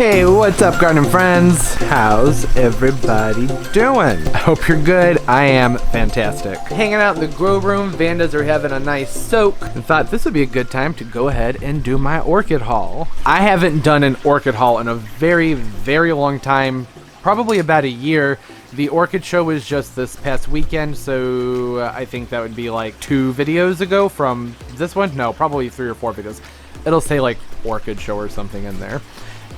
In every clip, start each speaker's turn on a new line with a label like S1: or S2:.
S1: Hey, what's up, garden friends? How's everybody doing? I hope you're good. I am fantastic. Hanging out in the grow room, Vandas are having a nice soak. I thought this would be a good time to go ahead and do my orchid haul. I haven't done an orchid haul in a very, very long time, probably about a year. The Orchid Show was just this past weekend, so I think that would be like 2 videos ago from this one. No, probably 3 or 4 videos. It'll say like Orchid Show or something in there.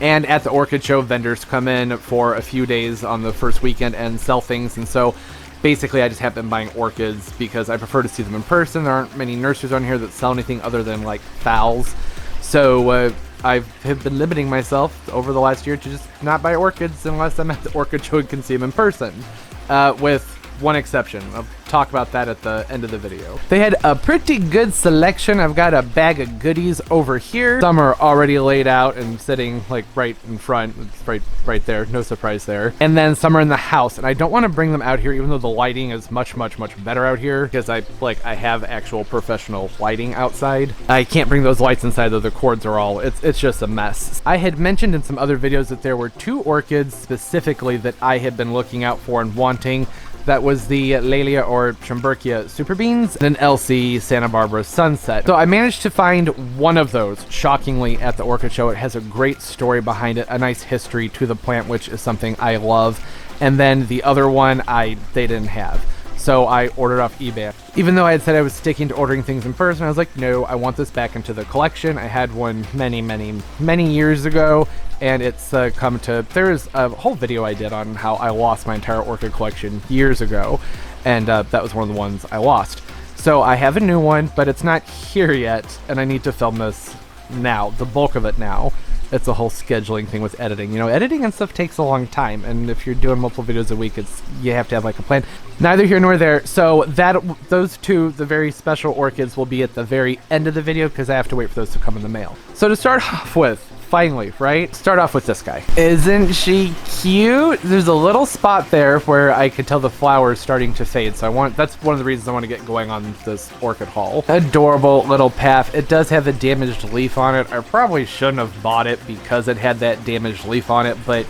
S1: And at the Orchid Show, vendors come in for a few days on the first weekend and sell things. And so basically I just have been buying orchids because I prefer to see them in person. There aren't many nurseries on here that sell anything other than like phals. So I have been limiting myself over the last year to just not buy orchids unless I'm at the Orchid Show and can see them in person. With one exception. I'll talk about that at the end of the video. They had a pretty good selection. I've got a bag of goodies over here. Some are already laid out and sitting like right in front. It's right there. No surprise there. And then some are in the house. And I don't want to bring them out here even though the lighting is much better out here because I have actual professional lighting outside. I can't bring those lights inside though. The cords are all, it's just a mess. I had mentioned in some other videos that there were 2 orchids specifically that I had been looking out for and wanting. That was the Laelie or Schomburkia Superbiens and an LC Santa Barbara Sunset. So I managed to find one of those, shockingly, at the Orchid Show. It has a great story behind it, a nice history to the plant, which is something I love. And then the other one they didn't have. So I ordered off eBay. Even though I had said I was sticking to ordering things in person, I was like, no, I want this back into the collection. I had one many years ago, and it's come to, there's a whole video I did on how I lost my entire orchid collection years ago, and that was one of the ones I lost. So I have a new one, but it's not here yet, and I need to film this now, the bulk of it now. It's a whole scheduling thing with editing. You know, editing and stuff takes a long time, and if you're doing multiple videos a week, you have to have like a plan. Neither here nor there. So those 2, the very special orchids, will be at the very end of the video because I have to wait for those to come in the mail. So to start off with, finally, right? Start off with this guy. Isn't she cute? There's a little spot there where I could tell the flower is starting to fade. So that's one of the reasons I want to get going on this orchid haul. Adorable little Paph. It does have a damaged leaf on it. I probably shouldn't have bought it because it had that damaged leaf on it, but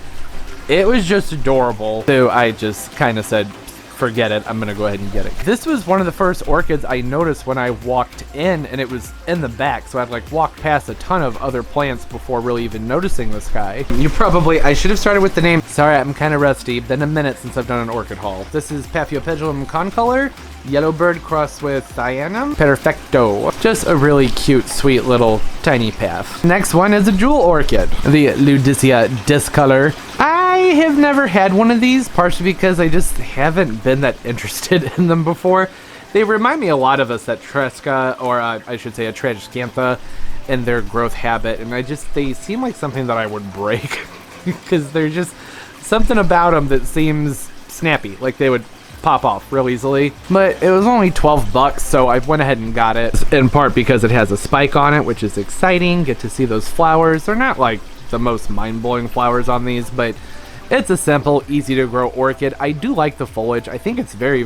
S1: it was just adorable. So I just kind of said, forget it, I'm gonna go ahead and get it. This was one of the first orchids I noticed when I walked in, and it was in the back, so I'd like walked past a ton of other plants before really even noticing this guy. I should have started with the name. Sorry, I'm kind of rusty. Been a minute since I've done an orchid haul. This is Paphiopedilum concolor, yellowbird crossed with Thyanum perfecto. Just a really cute, sweet little tiny Paph. Next one is a jewel orchid, the Ludicea discolor. I have never had one of these, partially because I just haven't been that interested in them before. They remind me a lot of a Cetresca, or I should say a Tragiscantha, in their growth habit, and they seem like something that I would break because there's just something about them that seems snappy, like they would pop off real easily. But it was only 12 bucks, so I went ahead and got it, in part because it has a spike on it, which is exciting. Get to see those flowers. They're not like the most mind-blowing flowers on these, but it's a simple, easy to grow orchid. I do like the foliage. I think it's very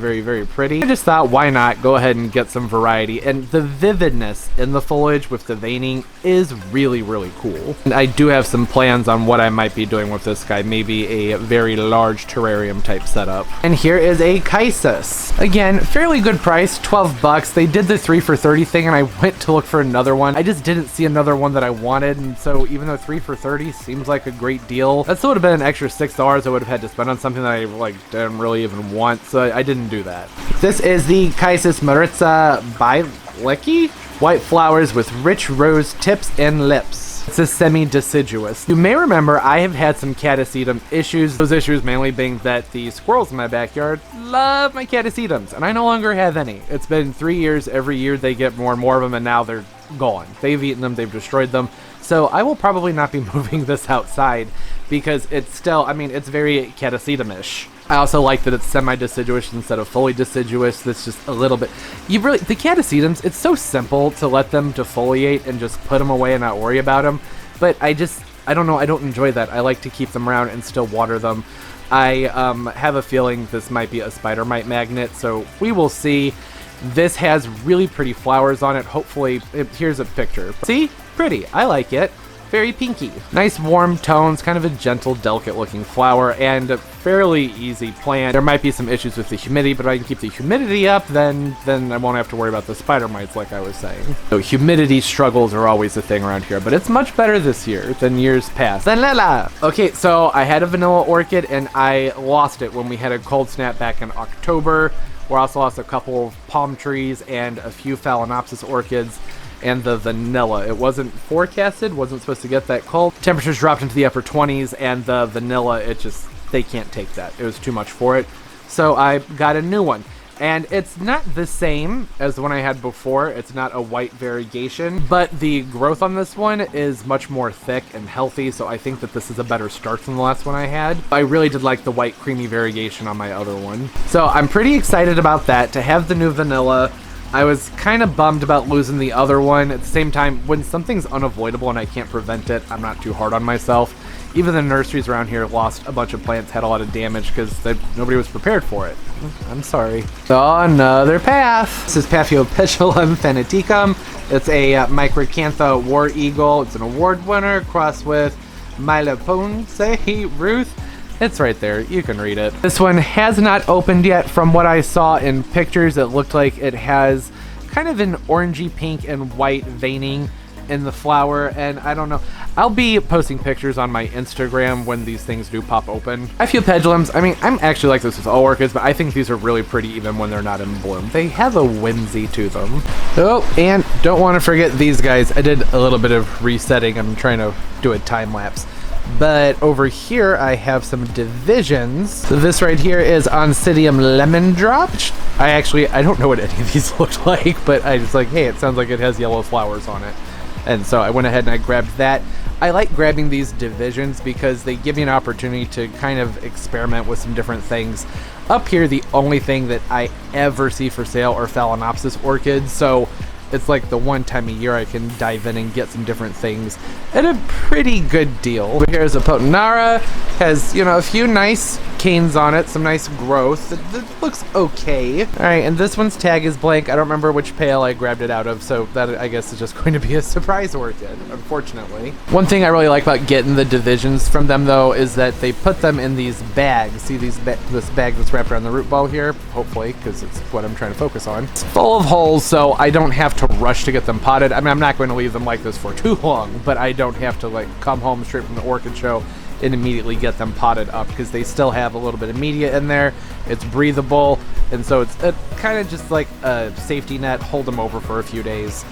S1: pretty. I just thought, why not go ahead and get some variety, and the vividness in the foliage with the veining is really cool. And I do have some plans on what I might be doing with this guy, maybe a very large terrarium type setup. And here is a Chysis. Again, fairly good price, 12 bucks. They did the 3 for $30 thing, and I went to look for another one. I just didn't see another one that I wanted, and so even though 3 for $30 seems like a great deal, that still would have been an extra $6 I would have had to spend on something that I didn't really even want, so I didn't do that. This is the Chysis Maritza Bailecki. White flowers with rich rose tips and lips. It's a semi-deciduous. You may remember I have had some Cattelyas issues. Those issues mainly being that the squirrels in my backyard love my Cattelyas, and I no longer have any. It's been 3 years. Every year they get more and more of them, and now they're gone. They've eaten them. They've destroyed them. So I will probably not be moving this outside because it's still, it's very Cattelyas-ish. I also like that it's semi-deciduous instead of fully deciduous. That's just a little bit... the Cattelyas, it's so simple to let them defoliate and just put them away and not worry about them. But I don't know, I don't enjoy that. I like to keep them around and still water them. I have a feeling this might be a spider mite magnet, so we will see. This has really pretty flowers on it. Hopefully, here's a picture. See? Pretty. I like it. very pinky. Nice warm tones, kind of a gentle, delicate looking flower, and a fairly easy plant. There might be some issues with the humidity, but if I can keep the humidity up, then I won't have to worry about the spider mites like I was saying. So humidity struggles are always a thing around here, but it's much better this year than years past. Vanilla! Okay, so I had a vanilla orchid and I lost it when we had a cold snap back in October. We also lost a couple of palm trees and a few Phalaenopsis orchids. And the vanilla, it wasn't forecasted, wasn't supposed to get that cold. Temperatures dropped into the upper 20s, and the vanilla, they can't take that. It was too much for it. So I got a new one. And it's not the same as the one I had before. It's not a white variegation, but the growth on this one is much more thick and healthy, so I think that this is a better start than the last one I had. I really did like the white creamy variegation on my other one. So I'm pretty excited about that, to have the new vanilla. I was kind of bummed about losing the other one. At the same time, when something's unavoidable and I can't prevent it, I'm not too hard on myself. Even the nurseries around here lost a bunch of plants, had a lot of damage because nobody was prepared for it. I'm sorry. So another Paph. This is Paphiopedilum phoneticum. It's a microcantha war eagle. It's an award winner crossed with Myloponce Ruth. It's right there, you can read it. This one has not opened yet. From what I saw in pictures, it looked like it has kind of an orangey pink and white veining in the flower, and I don't know. I'll be posting pictures on my Instagram when these things do pop open. Paphiopedilums, I mean, I'm actually like this with all orchids, but I think these are really pretty even when they're not in bloom. They have a whimsy to them. Oh, and don't want to forget these guys. I did a little bit of resetting. I'm trying to do a time lapse. But over here, I have some divisions. So this right here is Oncidium Lemon Drop. I don't know what any of these look like, but I was like, hey, it sounds like it has yellow flowers on it. And so I went ahead and I grabbed that. I like grabbing these divisions because they give you an opportunity to kind of experiment with some different things. Up here, the only thing that I ever see for sale are Phalaenopsis orchids, so it's like the one time a year I can dive in and get some different things at a pretty good deal. Over here is a Potenara. Has, you know, a few nice canes on it, some nice growth. It looks okay. All right, and this one's tag is blank. I don't remember which pail I grabbed it out of, so that I guess is just going to be a surprise orchid, unfortunately. One thing I really like about getting the divisions from them, though, is that they put them in these bags. See this bag that's wrapped around the root ball here? Hopefully, because it's what I'm trying to focus on. It's full of holes, so I don't have to rush to get them potted. I mean, I'm not going to leave them like this for too long, but I don't have to like come home straight from the Orchid Show and immediately get them potted up because they still have a little bit of media in there. It's breathable, and so it's kind of just like a safety net, hold them over for a few days.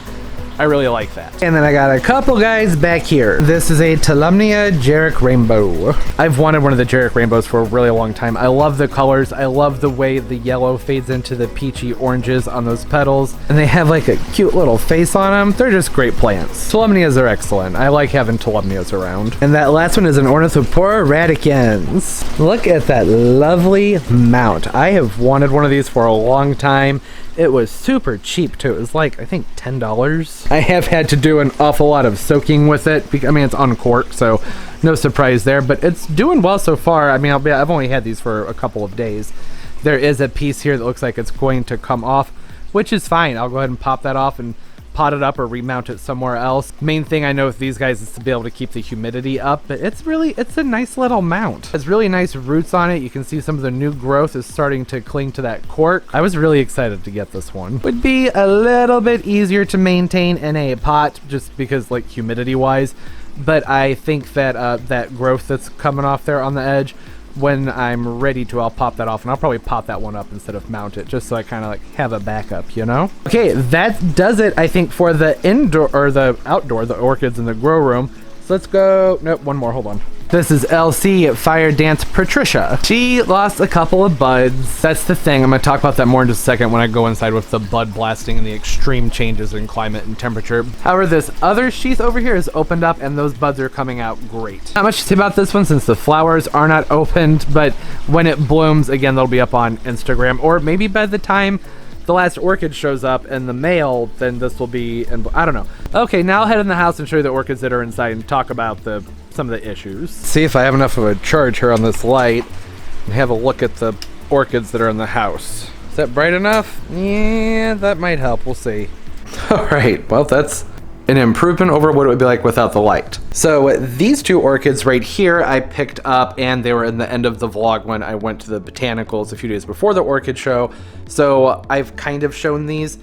S1: I really like that. And then I got a couple guys back here. This is a Tolumnia Jarrick Rainbow. I've wanted one of the Jarrick Rainbows for a really long time. I love the colors. I love the way the yellow fades into the peachy oranges on those petals. And they have like a cute little face on them. They're just great plants. Tolumnias are excellent. I like having Tolumnias around. And that last one is an Ornithopora radicans. Look at that lovely mount. I have wanted one of these for a long time. It was super cheap too. It was like, I think $10. I have had to do an awful lot of soaking with it. I mean, it's uncorked, so no surprise there, but it's doing well so far. I mean, I've only had these for a couple of days. There is a piece here that looks like it's going to come off, which is fine. I'll go ahead and pop that off and pot it up or remount it somewhere else. Main thing I know with these guys is to be able to keep the humidity up, but it's a nice little mount. It's really nice roots on it. You can see some of the new growth is starting to cling to that cork. I was really excited to get this one. Would be a little bit easier to maintain in a pot just because like humidity wise, but I think that that growth that's coming off there on the edge, when I'm ready to, I'll pop that off, and I'll probably pop that one up instead of mount it, just so I kind of like have a backup, you know? Okay, that does it, I think, for the indoor, or the outdoor, the orchids in the grow room. So let's go, nope, one more, hold on. This is LC Fire Dance Patricia. She lost a couple of buds. That's the thing. I'm going to talk about that more in just a second when I go inside with the bud blasting and the extreme changes in climate and temperature. However, this other sheath over here is opened up and those buds are coming out great. Not much to say about this one since the flowers are not opened, but when it blooms, again, they'll be up on Instagram, or maybe by the time the last orchid shows up in the mail, then this will be, and I don't know. Okay, now I'll head in the house and show you the orchids that are inside and talk about some of the issues. See if I have enough of a charge here on this light and have a look at the orchids that are in the house. Is that bright enough? Yeah, that might help. We'll see. All right, well, that's an improvement over what it would be like without the light. So these two orchids right here I picked up, and they were in the end of the vlog when I went to the botanicals a few days before the orchid show. So I've kind of shown these.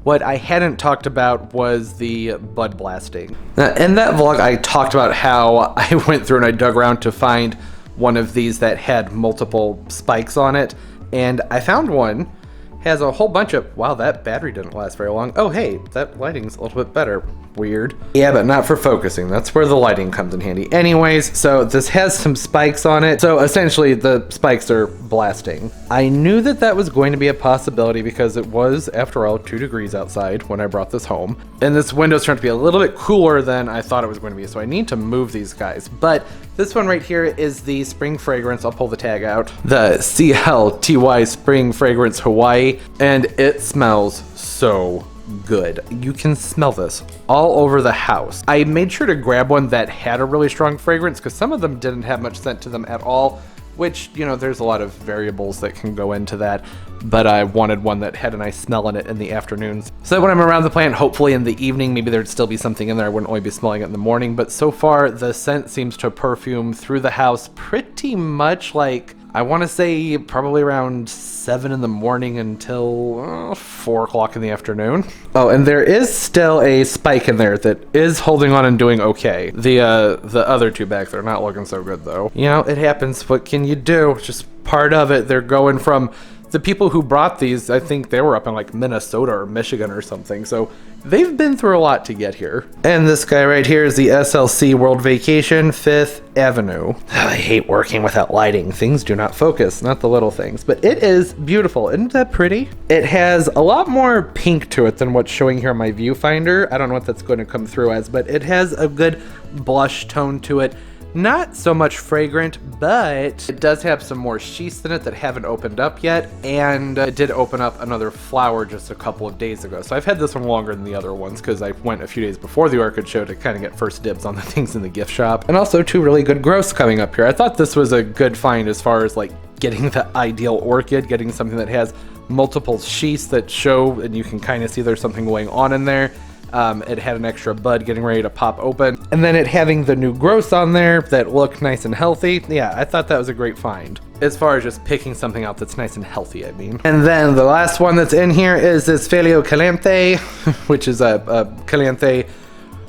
S1: What I hadn't talked about was the bud blasting. Now, in that vlog, I talked about how I went through and I dug around to find one of these that had multiple spikes on it, and I found one. Has a whole bunch of, wow, that battery didn't last very long. Oh, hey, that lighting's a little bit better. Weird. Yeah, but not for focusing. That's where the lighting comes in handy. Anyways, so this has some spikes on it. So essentially the spikes are blasting. I knew that that was going to be a possibility because it was, after all, 2 degrees outside when I brought this home. And this window's turned to be a little bit cooler than I thought it was going to be. So I need to move these guys. But this one right here is the Spring Fragrance. I'll pull the tag out. The CLTY Spring Fragrance Hawaii. And it smells so good. You can smell this all over the house. I made sure to grab one that had a really strong fragrance because some of them didn't have much scent to them at all, which, you know, there's a lot of variables that can go into that, but I wanted one that had a nice smell in it in the afternoons. So when I'm around the plant, hopefully in the evening, maybe there'd still be something in there. I wouldn't only be smelling it in the morning, but so far the scent seems to perfume through the house pretty much like, I want to say probably around 7 in the morning until 4 o'clock in the afternoon. Oh, and there is still a spike in there that is holding on and doing okay. The other two back there, not looking so good though. You know, it happens. What can you do? It's just part of it. They're going from the people who brought these, I think they were up in like Minnesota or Michigan or something. So they've been through a lot to get here. And this guy right here is the SLC World Vacation 5th Avenue. I hate working without lighting. Things do not focus, not the little things, but it is beautiful. Isn't that pretty? It has a lot more pink to it than what's showing here on my viewfinder. I don't know what that's going to come through as, but it has a good blush tone to it. Not so much fragrant, but it does have some more sheaths in it that haven't opened up yet, and it did open up another flower just a couple of days ago. So I've had this one longer than the other ones because I went a few days before the orchid show to kind of get first dibs on the things in the gift shop. And also 2 really good growths coming up here. I thought this was a good find as far as like getting the ideal orchid, getting something that has multiple sheaths that show and you can kind of see there's something going on in there. It had an extra bud getting ready to pop open, and then it having the new growths on there that look nice and healthy. Yeah, I thought that was a great find as far as just picking something out that's nice and healthy, I mean. And then the last one that's in here is this Paphiopedilums, which is a Calanthe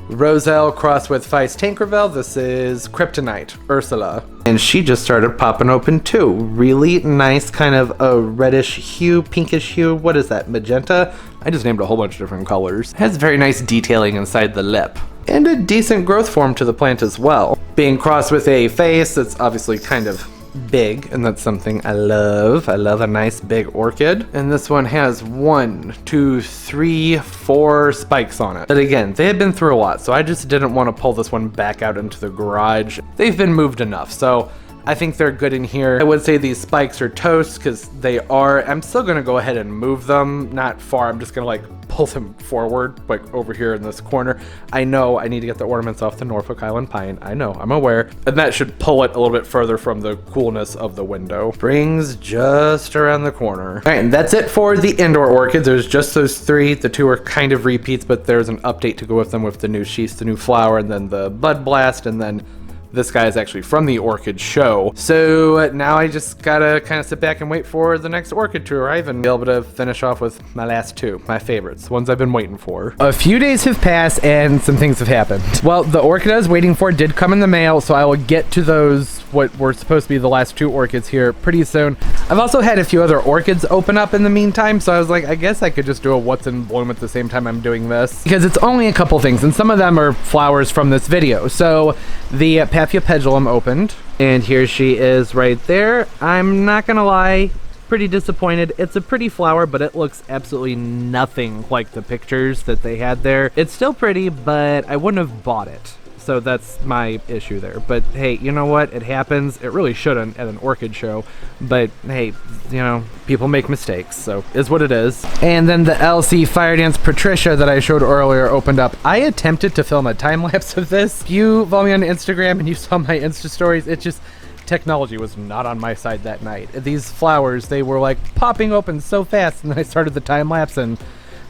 S1: Roselle crossed with Phaius Tankerville. This is Kryptonite Ursula, and she just started popping open too. Really nice, kind of a reddish hue, pinkish hue. What is that, magenta? I just named a whole bunch of different colors. It has very nice detailing inside the lip, and a decent growth form to the plant as well. Being crossed with a Phaius that's obviously kind of big, and that's something I love. I love a nice big orchid. And this one has 1, 2, 3, 4 spikes on it. But again, they had been through a lot, so I just didn't want to pull this one back out into the garage. They've been moved enough, so I think they're good in here. I would say these spikes are toast because they are. I'm still gonna go ahead and move them, not far. I'm just gonna like pull them forward, like over here in this corner. I know I need to get the ornaments off the Norfolk Island pine. I know, I'm aware. And that should pull it a little bit further from the coolness of the window. Spring's just around the corner. All right, and that's it for the indoor orchids. There's just those 3. The 2 are kind of repeats, but there's an update to go with them with the new sheaths, the new flower, and then the bud blast, and then this guy is actually from the orchid show. So now I just gotta kind of sit back and wait for the next orchid to arrive and be able to finish off with my last 2, my favorites, the ones I've been waiting for. A few days have passed and some things have happened. Well, the orchid I was waiting for did come in the mail, so I will get to those, what were supposed to be the last 2 orchids here pretty soon. I've also had a few other orchids open up in the meantime, so I was like, I guess I could just do a what's in bloom at the same time I'm doing this, because it's only a couple things, and some of them are flowers from this video. So the Paphiopedilum opened, and here she is right there. I'm not gonna lie, pretty disappointed. It's a pretty flower, but it looks absolutely nothing like the pictures that they had there. It's still pretty, but I wouldn't have bought it. So that's my issue there. But hey, you know what? It happens. It really shouldn't at an orchid show. But hey, you know, people make mistakes, so is what it is. And then the LC Fire Dance Patricia that I showed earlier opened up. I attempted to film a time lapse of this. If you follow me on Instagram and you saw my Insta stories, it just, technology was not on my side that night. These flowers, they were like popping open so fast, and then I started the time lapse and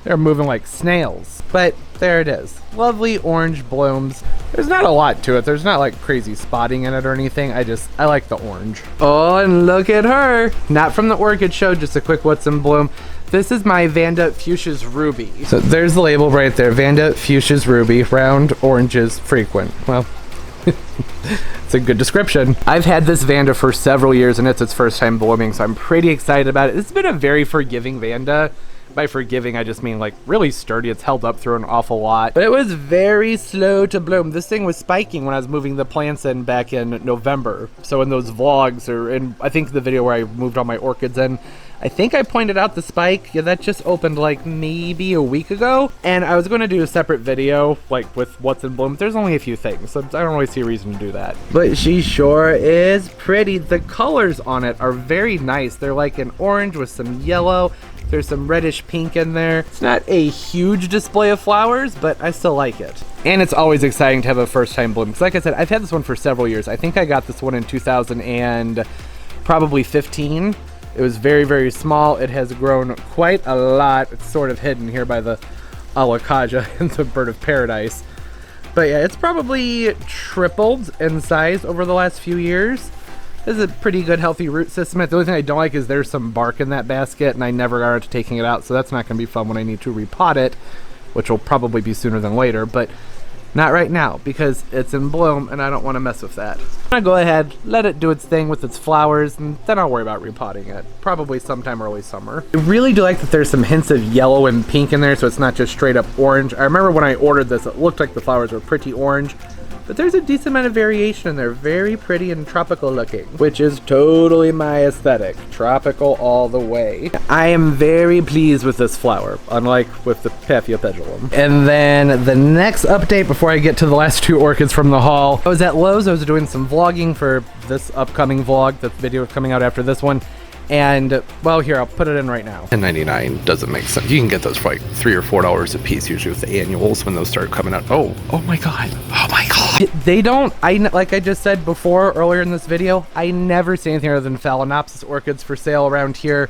S1: They're moving like snails. But there it is. Lovely orange blooms. There's not a lot to it. There's not like crazy spotting in it or anything. I like the orange. Oh, and look at her. Not from the Orchid Show, just a quick what's in bloom. This is my Vanda Fuchsia's Ruby. So there's the label right there. Vanda Fuchsia's Ruby, round oranges frequent. Well, it's a good description. I've had this Vanda for several years and it's its first time blooming, so I'm pretty excited about it. It's been a very forgiving Vanda. By forgiving, I just mean like really sturdy. It's held up through an awful lot. But it was very slow to bloom. This thing was spiking when I was moving the plants in back in November. So in those vlogs, or in I think the video where I moved all my orchids in, I think I pointed out the spike. Yeah, that just opened like maybe a week ago. And I was going to do a separate video like with what's in bloom. There's only a few things, so I don't really see a reason to do that. But she sure is pretty. The colors on it are very nice. They're like an orange with some yellow. There's some reddish pink in there. It's not a huge display of flowers, but I still like it. And it's always exciting to have a first time bloom. Because like I said, I've had this one for several years. I think I got this one in 2000 and probably 15. It was very, very small. It has grown quite a lot. It's sort of hidden here by the alacaja and the bird of paradise. But yeah, it's probably tripled in size over the last few years. This is a pretty good healthy root system. The only thing I don't like is there's some bark in that basket and I never got around to taking it out, so that's not going to be fun when I need to repot it, which will probably be sooner than later, but not right now because it's in bloom and I don't want to mess with that. I'm going to go ahead, let it do its thing with its flowers, and then I'll worry about repotting it, probably sometime early summer. I really do like that there's some hints of yellow and pink in there, so it's not just straight up orange. I remember when I ordered this, it looked like the flowers were pretty orange. But there's a decent amount of variation in there. Very pretty and tropical looking, which is totally my aesthetic. Tropical all the way. I am very pleased with this flower, unlike with the Paphiopedilum. And then the next update before I get to the last two orchids from the haul. I was at Lowe's. I was doing some vlogging for this upcoming vlog. The video is coming out after this one. And, well, here, I'll put it in right now. $10.99 doesn't make sense. You can get those for like $3 or $4 a piece, usually with the annuals when those start coming out. Oh my God. Oh my God. They don't, like I just said before, earlier in this video, I never see anything other than Phalaenopsis orchids for sale around here.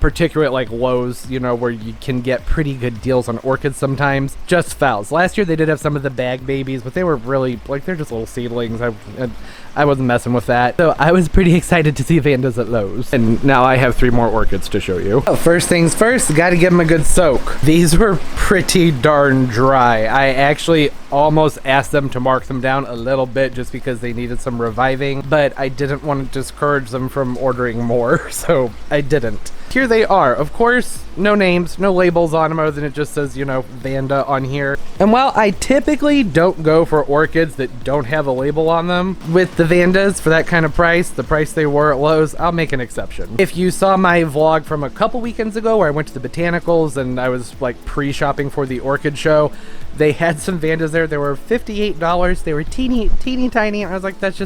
S1: Particularly at like Lowe's, you know, where you can get pretty good deals on orchids sometimes. Just phals. Last year they did have some of the bag babies, but they were really, like, they're just little seedlings. I wasn't messing with that. So I was pretty excited to see Vandas at Lowe's. And now I have 3 more orchids to show you. Oh, first things first, gotta give them a good soak. These were pretty darn dry. I actually almost asked them to mark them down a little bit just because they needed some reviving, but I didn't want to discourage them from ordering more, so I didn't. Here they are. Of course, no names, no labels on them other than it just says, you know, Vanda on here. And while I typically don't go for orchids that don't have a label on them, with the Vandas for that kind of price, the price they were at Lowe's, I'll make an exception. If you saw my vlog from a couple weekends ago where I went to the botanicals and I was like pre-shopping for the Orchid Show, they had some Vandas there. They were $58. They were teeny tiny. And I was like, that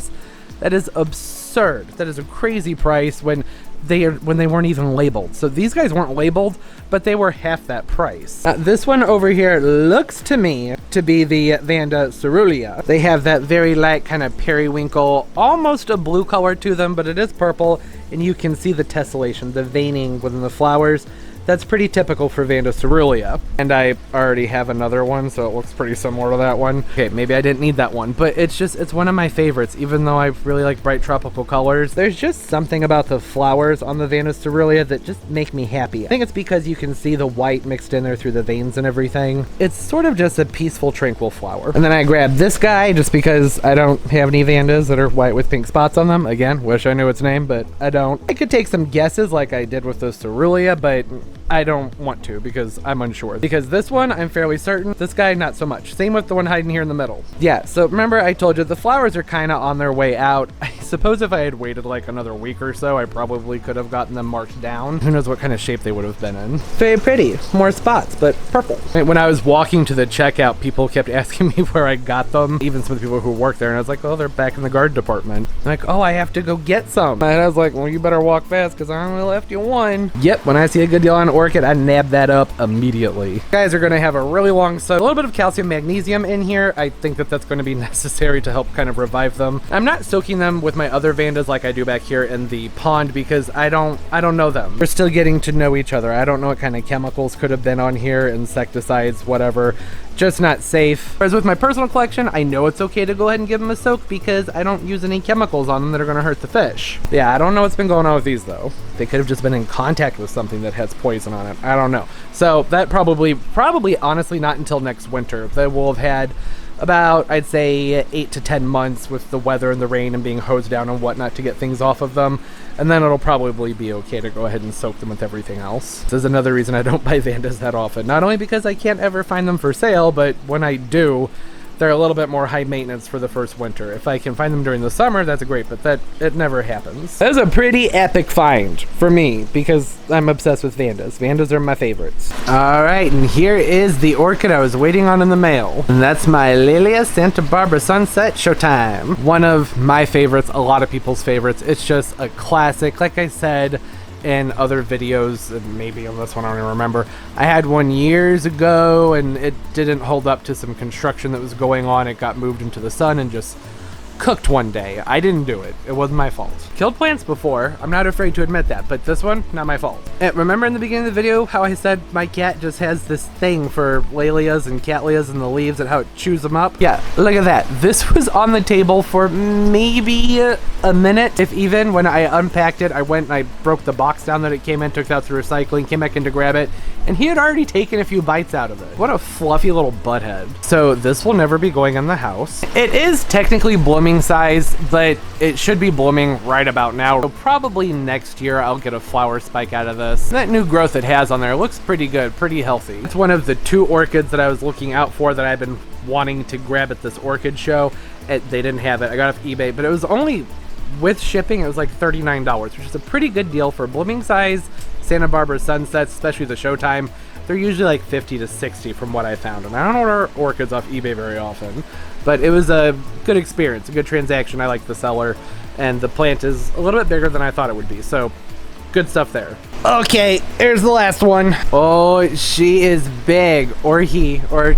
S1: is absurd. That is a crazy price when they weren't even labeled. So these guys weren't labeled, but they were half that price. This one over here looks to me to be the Vanda Cerulean. They have that very light kind of periwinkle, almost a blue color to them, but it is purple, and you can see the tessellation, the veining within the flowers. That's pretty typical for Vanda Cerulean. And I already have another one, so it looks pretty similar to that one. Okay, maybe I didn't need that one, but it's one of my favorites, even though I really like bright tropical colors. There's just something about the flowers on the Vanda Cerulean that just make me happy. I think it's because you can see the white mixed in there through the veins and everything. It's sort of just a peaceful, tranquil flower. And then I grabbed this guy just because I don't have any Vandas that are white with pink spots on them. Again, wish I knew its name, but I don't. I could take some guesses like I did with the Cerulean, but I don't want to because I'm unsure. Because this one, I'm fairly certain. This guy, not so much. Same with the one hiding here in the middle. Yeah, so remember I told you the flowers are kind of on their way out. I suppose if I had waited like another week or so, I probably could have gotten them marked down. Who knows what kind of shape they would have been in. Very pretty. More spots, but purple. When I was walking to the checkout, people kept asking me where I got them. Even some of the people who work there, and I was like, oh, they're back in the garden department. I'm like, oh, I have to go get some. And I was like, well, you better walk fast because I only left you one. Yep, when I see a good deal on orchid, I nab that up immediately. You guys are going to have a really long soak. A little bit of calcium magnesium in here. I think that that's going to be necessary to help kind of revive them. I'm not soaking them with my other Vandas like I do back here in the pond, because I don't know them. We're still getting to know each other. I don't know what kind of chemicals could have been on here, insecticides, whatever. Just not safe. Whereas with my personal collection, I know it's okay to go ahead and give them a soak because I don't use any chemicals on them that are gonna hurt the fish. Yeah, I don't know what's been going on with these though. They could have just been in contact with something that has poison on it. I don't know. So that probably honestly not until next winter. They will have had about, I'd say, 8 to 10 months with the weather and the rain and being hosed down and whatnot to get things off of them. And then it'll probably be okay to go ahead and soak them with everything else. This is another reason I don't buy Vandas that often. Not only because I can't ever find them for sale, but when I do, they're a little bit more high maintenance for the first winter. If I can find them during the summer, that's great, but it never happens. That was a pretty epic find for me because I'm obsessed with Vandas. Vandas are my favorites. All right, and here is the orchid I was waiting on in the mail. And that's my Laelias Santa Barbara Sunset Showtime. One of my favorites, a lot of people's favorites. It's just a classic. Like I said in other videos, and maybe on this one I don't even remember, I had one years ago and it didn't hold up to some construction that was going on. It got moved into the sun and just cooked one day. I didn't do it. It wasn't my fault. Killed plants before. I'm not afraid to admit that, but this one, not my fault. And remember in the beginning of the video how I said my cat just has this thing for Laelias and Cattelyas and the leaves and how it chews them up? Yeah, look at that. This was on the table for maybe a minute, if even. When I unpacked it, I went and I broke the box down that it came in, took it out through recycling, came back in to grab it, and he had already taken a few bites out of it. What a fluffy little butthead. So this will never be going in the house. It is technically blooming size, but it should be blooming right about now. So probably next year I'll get a flower spike out of this. That new growth it has on there looks pretty good, pretty healthy. It's one of the 2 orchids that I was looking out for that I've been wanting to grab at this Orchid Show. They didn't have it. I got it off eBay, but it was only, with shipping, it was like $39, which is a pretty good deal for blooming size Santa Barbara sunsets, especially the Showtime. They're usually like 50 to 60 from what I found, and I don't order orchids off eBay very often, but it was a good experience, a good transaction. I like the seller, and the plant is a little bit bigger than I thought it would be, so good stuff there. Okay, here's the last one. Oh, she is big, or he, or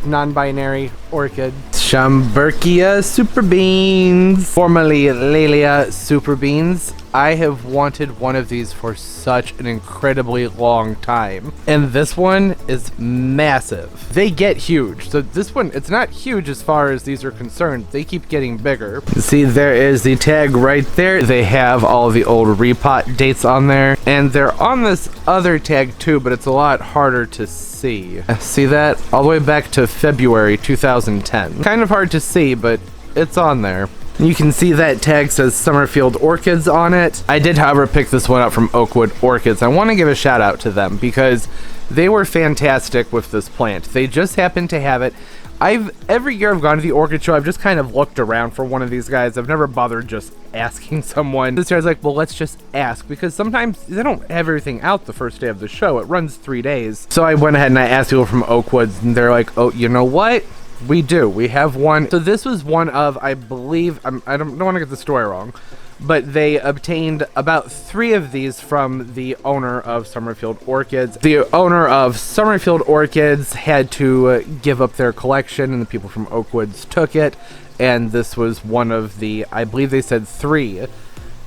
S1: non-binary orchid. Schomburkia Superbiens, formerly Laelie Superbiens. I have wanted one of these for such an incredibly long time. And this one is massive. They get huge. So this one, it's not huge as far as these are concerned. They keep getting bigger. See, there is the tag right there. They have all the old repot dates on there. And they're on this other tag too, but it's a lot harder to see. See that? All the way back to February 2010. Kind of hard to see, but it's on there. You can see that tag says Summerfield Orchids on it. I did, however, pick this one up from Oakwood Orchids. I want to give a shout out to them because they were fantastic with this plant. They just happened to have it. Every year I've gone to the Orchid Show, I've just kind of looked around for one of these guys. I've never bothered just asking someone. This year I was like, well, let's just ask, because sometimes they don't have everything out the first day of the show. It runs 3 days. So I went ahead and I asked people from Oakwoods, and they're like, oh, you know what? We do. We have one. So this was one of, I believe, I don't want to get the story wrong, but they obtained about 3 of these from the owner of Summerfield Orchids. The owner of Summerfield Orchids had to give up their collection, and the people from Oakwoods took it, and this was one of the, I believe they said 3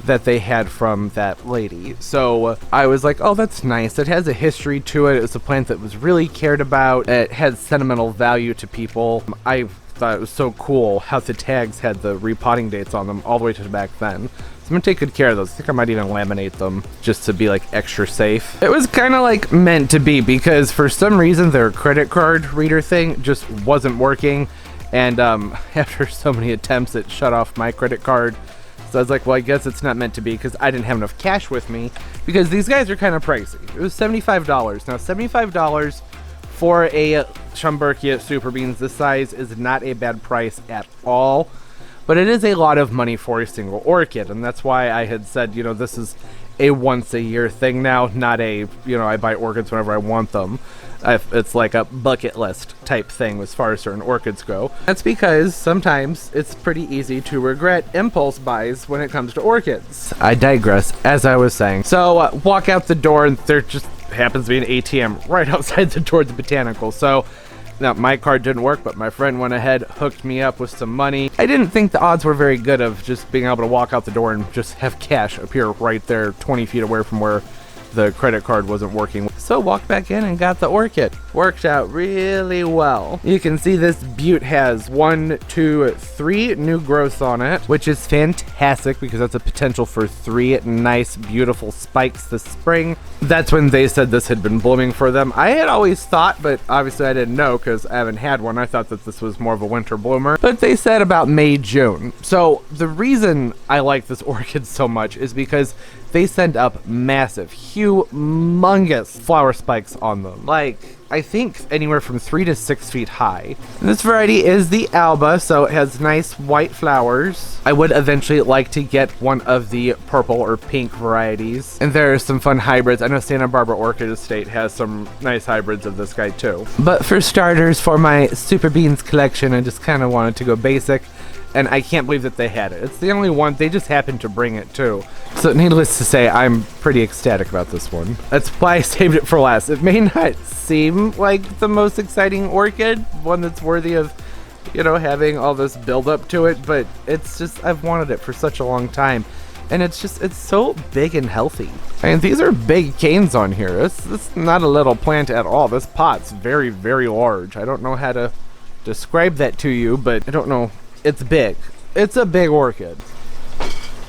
S1: that they had from that lady. So I was like, oh, that's nice. It has a history to it. It's a plant that was really cared about. It had sentimental value to people. I thought it was so cool how the tags had the repotting dates on them all the way to back then. So I'm gonna take good care of those. I think I might even laminate them just to be like extra safe. It was kind of like meant to be, because for some reason their credit card reader thing just wasn't working, and after so many attempts it shut off my credit card. So I was like, well, I guess it's not meant to be, because I didn't have enough cash with me, because these guys are kind of pricey. It was $75. Now, $75 for a Schomburkia Superbiens this size is not a bad price at all, but it is a lot of money for a single orchid, and that's why I had said, you know, this is a once-a-year thing now, not a, you know, I buy orchids whenever I want them. It's like a bucket list type thing as far as certain orchids go. That's because sometimes it's pretty easy to regret impulse buys when it comes to orchids. I digress, as I was saying. So walk out the door and there just happens to be an ATM right outside the door of the botanical. So Now, my card didn't work, but my friend went ahead, hooked me up with some money. I didn't think the odds were very good of just being able to walk out the door and just have cash appear right there 20 feet away from where the credit card wasn't working. So walked back in and got the orchid. Worked out really well. You can see this butte has 1, 2, 3 new growths on it, which is fantastic because that's a potential for 3 nice, beautiful spikes this spring. That's when they said this had been blooming for them. I had always thought, but obviously I didn't know because I haven't had one. I thought that this was more of a winter bloomer, but they said about May, June. So the reason I like this orchid so much is because they send up massive, humongous flower spikes on them. Like, I think anywhere from 3 to 6 feet high. And this variety is the Alba, so it has nice white flowers. I would eventually like to get one of the purple or pink varieties. And there are some fun hybrids. I know Santa Barbara Orchid Estate has some nice hybrids of this guy too. But for starters, for my Superbiens collection, I just kind of wanted to go basic. And I can't believe that they had it. It's the only one. They just happened to bring it too. So needless to say, I'm pretty ecstatic about this one. That's why I saved it for last. It may not seem like the most exciting orchid, one that's worthy of, you know, having all this build up to it, but it's just, I've wanted it for such a long time. And it's just, it's so big and healthy. And these are big canes on here. This is not a little plant at all. This pot's very, very large. I don't know how to describe that to you, but I don't know. It's big. It's a big orchid.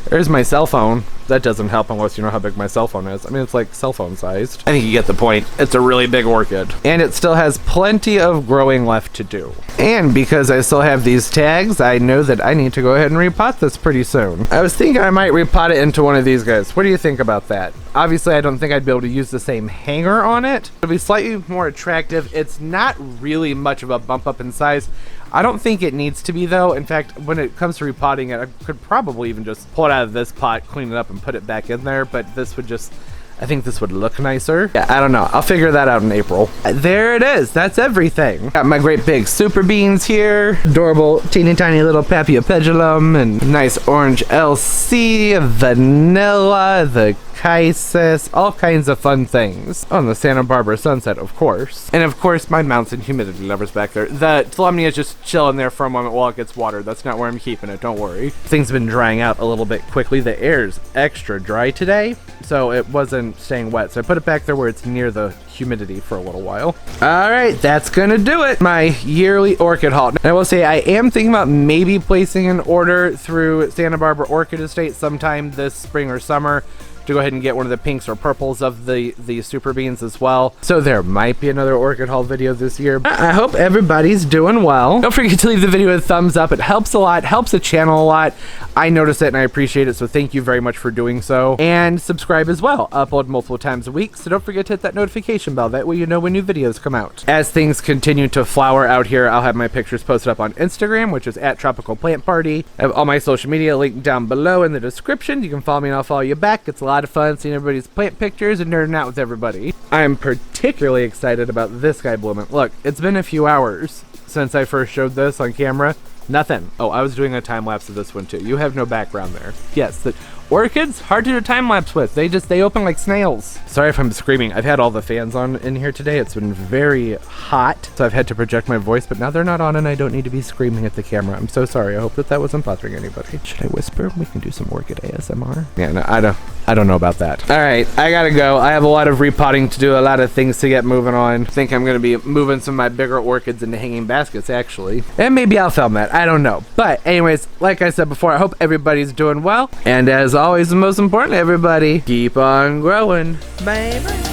S1: There's my cell phone. That doesn't help unless you know how big my cell phone is. I mean, it's like cell phone sized. I think you get the point. It's a really big orchid. And it still has plenty of growing left to do. And because I still have these tags, I know that I need to go ahead and repot this pretty soon. I was thinking I might repot it into one of these guys. What do you think about that? Obviously, I don't think I'd be able to use the same hanger on it. It'll be slightly more attractive. It's not really much of a bump up in size. I don't think it needs to be though. In fact, when it comes to repotting it, I could probably even just pull it out of this pot, clean it up, and put it back in there, but this would just, I think this would look nicer. Yeah, I don't know. I'll figure that out in April. There it is. That's everything. Got my great big Superbiens here. Adorable, teeny tiny little Paphiopedilum, and nice orange LC, vanilla, the Chysis, all kinds of fun things. On the Santa Barbara Sunset, of course. And of course, my mounts and humidity lovers back there. The Thelumnia is just chilling there for a moment while it gets watered. That's not where I'm keeping it, don't worry. Things have been drying out a little bit quickly. The air's extra dry today, so it wasn't staying wet. So I put it back there where it's near the humidity for a little while. All right, that's gonna do it. My yearly orchid haul. And I will say I am thinking about maybe placing an order through Santa Barbara Orchid Estate sometime this spring or summer to go ahead and get one of the pinks or purples of the Superbiens as well. So there might be another orchid haul video this year. I hope everybody's doing well. Don't forget to leave the video a thumbs up. It helps a lot, helps the channel a lot. I notice it and I appreciate it, so thank you very much for doing so. And subscribe as well. Upload multiple times a week, so don't forget to hit that notification bell. That way you know when new videos come out. As things continue to flower out here, I'll have my pictures posted up on Instagram, which is @TropicalPlantParty. I have all my social media linked down below in the description. You can follow me and I'll follow you back. It's a lot of fun seeing everybody's plant pictures and nerding out with everybody. I'm particularly excited about this guy blooming. Look, it's been a few hours since I first showed this on camera. Nothing. Oh, I was doing a time lapse of this one too. You have no background there. Yes, the orchids, hard to do a time lapse with. They open like snails. Sorry if I'm screaming. I've had all the fans on in here today. It's been very hot, so I've had to project my voice, but now they're not on and I don't need to be screaming at the camera. I'm so sorry. I hope that wasn't bothering anybody. Should I whisper? We can do some orchid ASMR. Yeah, no, I don't know about that. All right, I gotta go. I have a lot of repotting to do, a lot of things to get moving on. I think I'm gonna be moving some of my bigger orchids into hanging baskets actually. And maybe I'll film that. I don't know. But anyways, like I said before, I hope everybody's doing well. And as always, the most important, everybody, keep on growing. Bye bye.